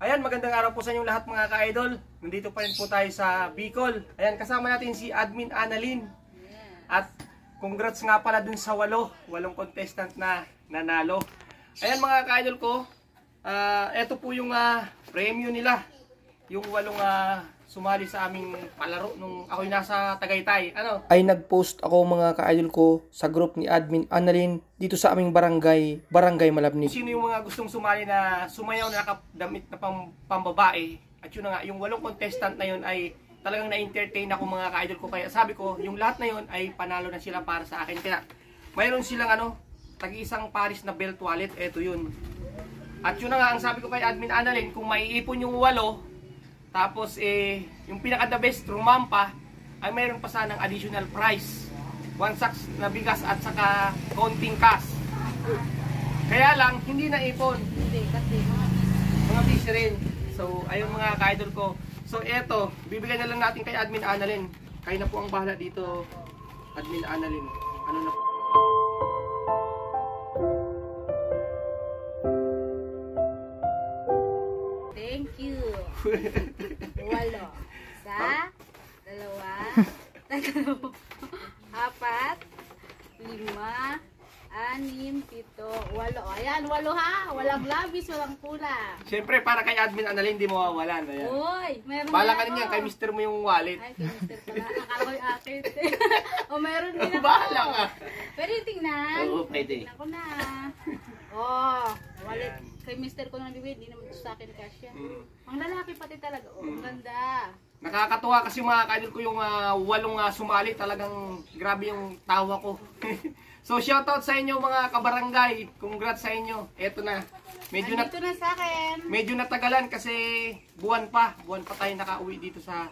Ayan, magandang araw po sa inyong lahat mga ka-idol. Nandito pa rin po tayo sa Bicol. Ayan, kasama natin si Admin Annalyn. At congrats nga pala dun sa walong contestant na nanalo. Ayan mga ka-idol ko, eto po yung premyo nila. Yung walong sumali sa aming palaro nung ako'y nasa Tagaytay. Ano? Ay nag-post ako mga ka-idol ko sa group ni Admin Annalyn dito sa aming barangay Malabnig. Sino yung mga gustong sumali na sumayaw na nakadamit na pambabae? At yun na nga, yung walong contestant na yun ay talagang na-entertain ako mga ka-idol ko. Kaya sabi ko, yung lahat na yun ay panalo na sila para sa akin. Kaya mayroon silang tag-isang Paris na belt wallet. Eto yun. At yun na nga, ang sabi ko kay Admin Annalyn, kung maiipon yung 8, tapos yung pinaka the best rumampa ay mayroon pa sanang additional prize. 1 sacks na bigas at saka konting cash. Kaya lang hindi na ipon. Hindi kasi mga busy rin. So ayun mga ka-idol ko. So eto, bibigyan na lang natin kay Admin Annalyn. Kayo na po ang bahala dito, Admin Annalyn. Ano na po? Thank you. 8. Isa, 2, 3, 4, 5, 6, 7, 8. Ayan, 8 ha. Walang labis, walang kulang. Siyempre, para kay Admin Annalyn, di mawawalan. Ayan. Uy, meron bala na ka niyan, kay Mr. mo yung wallet. Ay, kay Mr. pala. Akala ko yung akin. O, meron din ako. Bahala ka. Pwede tingnan. Oo, pwede. Tingnan ko na. Oh, wallet. Kay Mr. ko nang bibigay, hindi naman sa akin cash yan. Ang lalaki pati talaga. Oh, ang ganda. Nakakatuwa kasi mga ka-idol ko yung 8 sumali. Talagang grabe yung tawa ko. So shoutout sa inyo mga kabarangay. Congrats sa inyo. Eto na. Medyo Nandito na sa akin. Medyo natagalan kasi buwan pa tayo nakauwi dito sa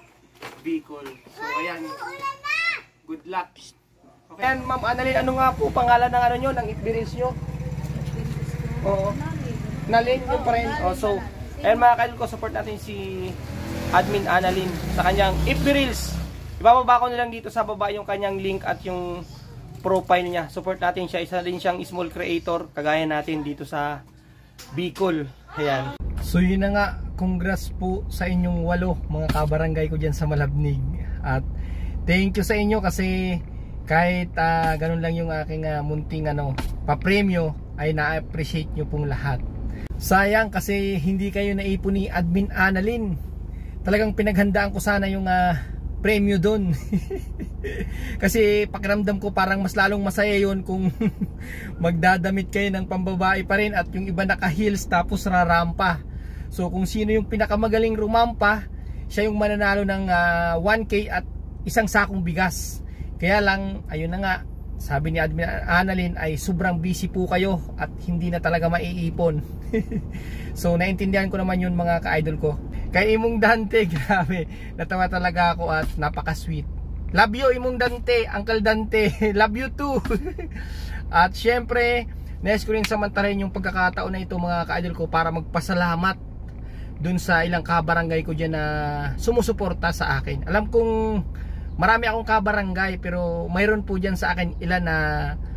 Bicol. So ayan. Good luck. Okay. Ayan, Ma'am Annalyn, ano nga po pangalan ng ano nyo, ng experience nyo? Oo. Nalin nyo pa rin. Oh, so, ayan mga kaidol ko, support natin si Admin Annalyn sa kanyang FB Reels. Ibababa ko nilang dito sa baba yung kanyang link at yung profile niya. Support natin siya. Isa din siyang small creator kagaya natin dito sa Bicol. Ayan. So yun na nga, congrats po sa inyong 8 mga kabarangay ko dyan sa Malabnig. At thank you sa inyo kasi kahit ganun lang yung aking munting papremyo ay na-appreciate nyo pong lahat. Sayang kasi hindi kayo naipon ni Admin Annalyn. Talagang pinaghandaan ko sana yung premyo doon. Kasi pakiramdam ko parang mas lalong masaya yun kung magdadamit kayo ng pambabae pa rin at yung iba naka-heels tapos rarampa. So kung sino yung pinakamagaling rumampa, siya yung mananalo ng 1K at isang sakong bigas. Kaya lang, ayun na nga, sabi ni Admin Annalyn ay sobrang busy po kayo at hindi na talaga maiipon. So naintindihan ko naman yun mga ka-idol ko. Kay Imong Dante, grabe, natawa talaga ako at napaka-sweet. Love you Imong Dante, Uncle Dante, love you too. At syempre, nais ko rin samantalahin yung pagkakataon na ito mga ka-idol ko para magpasalamat dun sa ilang kabarangay ko dyan na sumusuporta sa akin. Alam kong marami akong kabarangay pero mayroon po dyan sa akin ilan na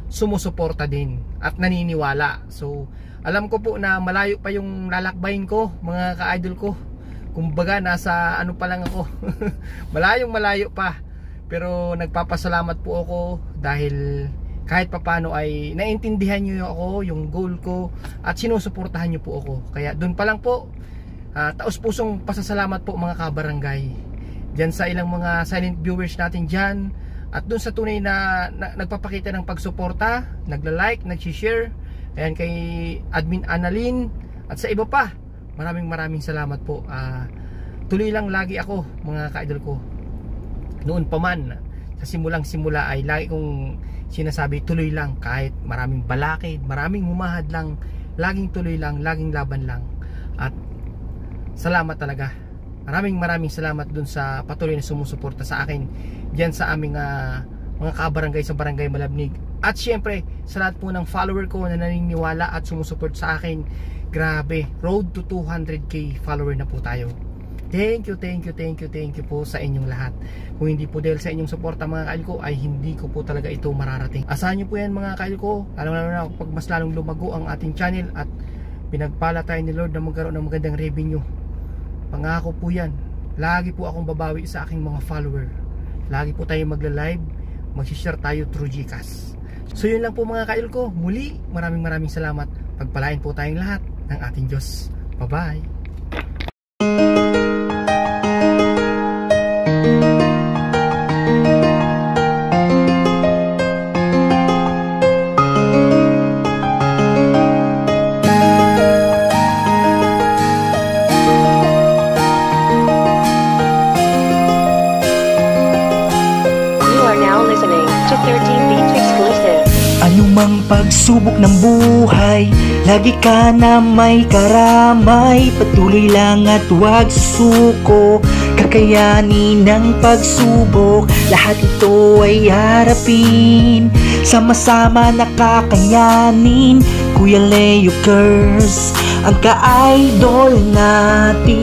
sumusuporta din at naniniwala. So alam ko po na malayo pa yung lalakbayin ko mga ka-idol ko. Kumbaga nasa ano pa lang ako. Malayo pa. Pero nagpapasalamat po ako dahil kahit papano ay naintindihan niyo ako, yung goal ko at sinusuportahan niyo po ako. Kaya doon pa lang po taos-pusong pasasalamat po mga kabarangay. Diyan sa ilang mga silent viewers natin diyan at doon sa tunay na nagpapakita ng pagsuporta, nagla-like, nag-share. Ayan kay Admin Annalyn at sa iba pa. Maraming salamat po. Tuloy lang lagi ako mga ka-idol ko. Noon pa man sa simula ay lagi kong sinasabi tuloy lang kahit maraming balakid, maraming humahad lang, laging tuloy lang, laging laban lang. At salamat talaga. Maraming salamat dun sa patuloy na sumusuporta sa akin diyan sa aming mga kabarangay sa Barangay Malabnig. At syempre sa lahat po ng follower ko na naniniwala at sumusuport sa akin. Grabe, road to 200k follower na po tayo. Thank you po sa inyong lahat. Kung hindi po dahil sa inyong suporta mga kail ko ay hindi ko po talaga ito mararating. Asahan nyo po yan mga kail ko. Lalo na pag mas lalong lumago ang ating channel at pinagpala tayo ni Lord na magkaroon ng magandang revenue. Pangako po yan. Lagi po akong babawi sa aking mga follower. Lagi po tayo magla-live, mag-share tayo through GCash. So yun lang po mga ka-idol ko. Muli, maraming salamat. Pagpalain po tayong lahat ng ating Diyos. Bye-bye. Anumang pagsubok ng buhay, lagi ka na may karamay. Patuloy lang at huwag susuko, kakayanin ng pagsubok. Lahat ito ay harapin, sama-sama nakakayanin. Kuya Leo Curse, ang ka-idol natin.